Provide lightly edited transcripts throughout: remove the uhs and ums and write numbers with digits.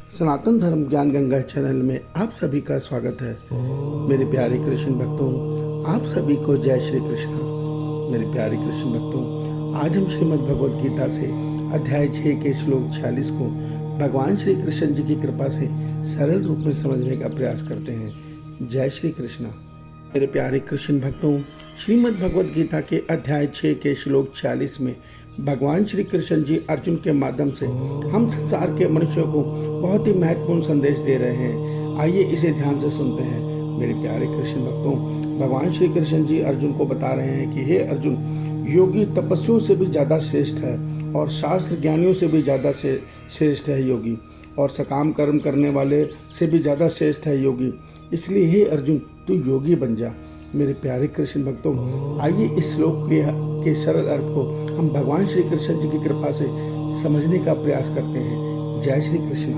सनातन धर्म ज्ञान गंगा चैनल में आप सभी का स्वागत है। मेरे प्यारे कृष्ण भक्तों, आप सभी को जय श्री कृष्ण। मेरे प्यारे कृष्ण भक्तों, आज हम श्रीमद् भगवद गीता से अध्याय 6 के श्लोक 46 को भगवान श्री कृष्ण जी की कृपा से सरल रूप में समझने का प्रयास करते हैं। जय श्री कृष्ण। मेरे प्यारे कृष्ण भक्तों, श्रीमद् भगवद गीता के अध्याय 6 के श्लोक 46 में भगवान श्री कृष्ण जी अर्जुन के माध्यम से हम संसार के मनुष्यों को बहुत ही महत्वपूर्ण संदेश दे रहे हैं। आइए इसे ध्यान से सुनते हैं। मेरे प्यारे कृष्ण भक्तों, भगवान श्री कृष्ण जी अर्जुन को बता रहे हैं कि हे अर्जुन, योगी तपस्वियों से भी ज़्यादा श्रेष्ठ है और शास्त्र ज्ञानियों से भी ज़्यादा श्रेष्ठ है योगी, और सकाम कर्म करने वाले से भी ज़्यादा श्रेष्ठ है योगी। इसलिए हे अर्जुन, तू योगी बन जा। मेरे प्यारे कृष्ण भक्तों, आइए इस श्लोक के सरल अर्थ को हम भगवान श्री कृष्ण जी की कृपा से समझने का प्रयास करते हैं। जय श्री कृष्ण।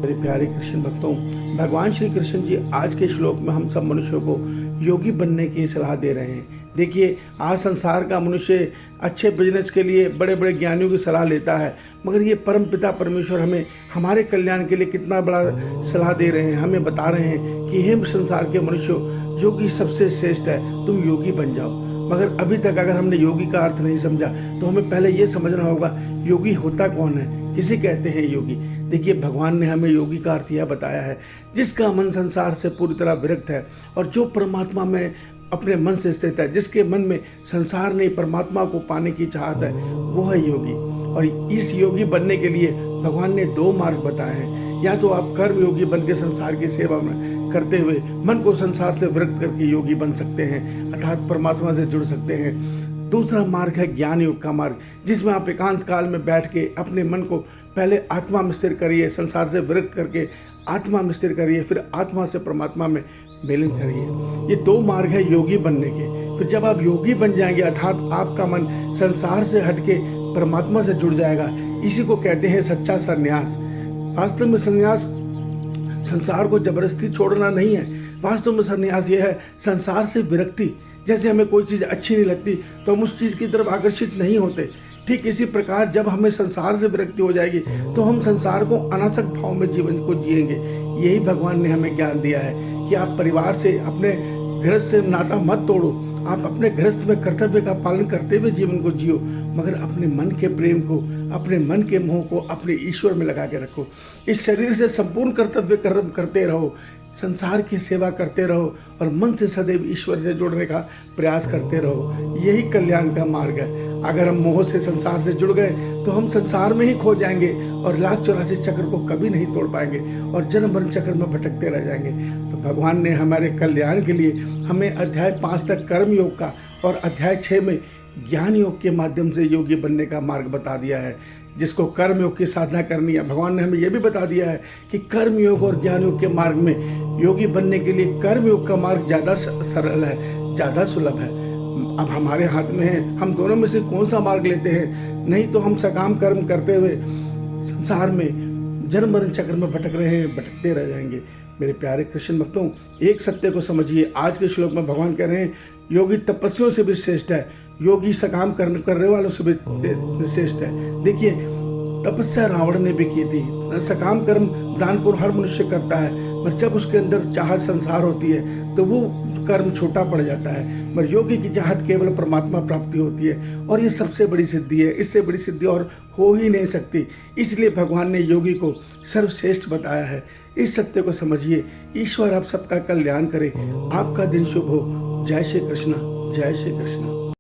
मेरे प्यारे कृष्ण भक्तों, भगवान श्री कृष्ण जी आज के श्लोक में हम सब मनुष्यों को योगी बनने की सलाह दे रहे हैं। देखिए, आज संसार का मनुष्य अच्छे बिजनेस के लिए बड़े बड़े ज्ञानियों की सलाह लेता है, मगर ये परम पिता परमेश्वर हमें हमारे कल्याण के लिए कितना बड़ा सलाह दे रहे हैं। हमें बता रहे हैं कि हे संसार के मनुष्यों, योगी सबसे श्रेष्ठ है, तुम योगी बन जाओ। मगर अभी तक अगर हमने योगी का अर्थ नहीं समझा तो हमें पहले ये समझना होगा योगी होता कौन है, किसे कहते हैं योगी। देखिए, भगवान ने हमें योगी का अर्थ यह बताया है, जिसका मन संसार से पूरी तरह विरक्त है और जो परमात्मा में अपने मन से स्थित है, जिसके मन में संसार नहीं परमात्मा को पाने की चाहत है, वो है योगी। और इस योगी बनने के लिए भगवान ने 2 मार्ग बताए हैं। या तो आप कर्म योगी बन के संसार की सेवा में करते हुए मन को संसार से विरक्त करके योगी बन सकते हैं, अर्थात परमात्मा से जुड़ सकते हैं। दूसरा मार्ग है ज्ञान योग का मार्ग, जिसमें आप एकांत काल में बैठ के अपने मन को पहले आत्मा में स्थिर करिए, संसार से विरक्त करके आत्मा में स्थिर करिए, फिर आत्मा से परमात्मा में मिलन करिए। ये 2 मार्ग है योगी बनने के। फिर जब आप योगी बन जाएंगे, अर्थात आपका मन संसार से हटके परमात्मा से जुड़ जाएगा, इसी को कहते हैं सच्चा संन्यास। वास्तव में संन्यास संसार को जबरदस्ती छोड़ना नहीं है। वास्तव में संन्यास यह है संसार से विरक्ति। जैसे हमें कोई चीज़ अच्छी नहीं लगती तो हम उस चीज़ की तरफ आकर्षित नहीं होते, ठीक इसी प्रकार जब हमें संसार से विरक्ति हो जाएगी तो हम संसार को अनासक्त भाव में जीवन को जिएंगे। यही भगवान ने हमें ज्ञान दिया है कि आप परिवार से, अपने गृहस्थ से नाता मत तोड़ो। आप अपने गृहस्थ में कर्तव्य का पालन करते हुए जीवन को जियो, मगर अपने मन के प्रेम को, अपने मन के मोह को अपने ईश्वर में लगा के रखो। इस शरीर से संपूर्ण कर्तव्य कर्म करते रहो, संसार की सेवा करते रहो और मन से सदैव ईश्वर से जुड़ने का प्रयास करते रहो। यही कल्याण का मार्ग है। अगर हम मोह से संसार से जुड़ गए तो हम संसार में ही खो जाएंगे और लाख 84 चक्र को कभी नहीं तोड़ पाएंगे और जन्म मरण चक्र में भटकते रह जाएंगे। तो भगवान ने हमारे कल्याण के लिए हमें अध्याय 5 तक कर्म योग का और अध्याय 6 में ज्ञान योग के माध्यम से योगी बनने का मार्ग बता दिया है। जिसको कर्म योग की साधना करनी है, भगवान ने हमें यह भी बता दिया है कि कर्म योग और ज्ञान योग के मार्ग में योगी बनने के लिए कर्म योग का मार्ग ज़्यादा सरल है, ज़्यादा सुलभ है। अब हमारे हाथ में है, हम दोनों में से कौन सा मार्ग लेते हैं। नहीं तो हम सकाम कर्म करते हुए संसार में जन्म मरण चक्र में भटक रहे हैं, भटकते रह जाएंगे। मेरे प्यारे कृष्ण भक्तों, एक सत्य को समझिए। आज के श्लोक में भगवान कह रहे हैं योगी तपस्वियों से भी श्रेष्ठ है, योगी सकाम करने वालों से भी श्रेष्ठ है। देखिए, तपस्या रावण ने भी की थी। सकाम कर्म दान पुण्य हर मनुष्य करता है, पर जब उसके अंदर चाहत संसार होती है तो वो कर्म छोटा पड़ जाता है। पर योगी की चाहत केवल परमात्मा प्राप्ति होती है और ये सबसे बड़ी सिद्धि है। इससे बड़ी सिद्धि और हो ही नहीं सकती। इसलिए भगवान ने योगी को सर्वश्रेष्ठ बताया है। इस सत्य को समझिए। ईश्वर आप सबका कल्याण करे। आपका दिन शुभ हो। जय श्री कृष्ण। जय श्री कृष्ण।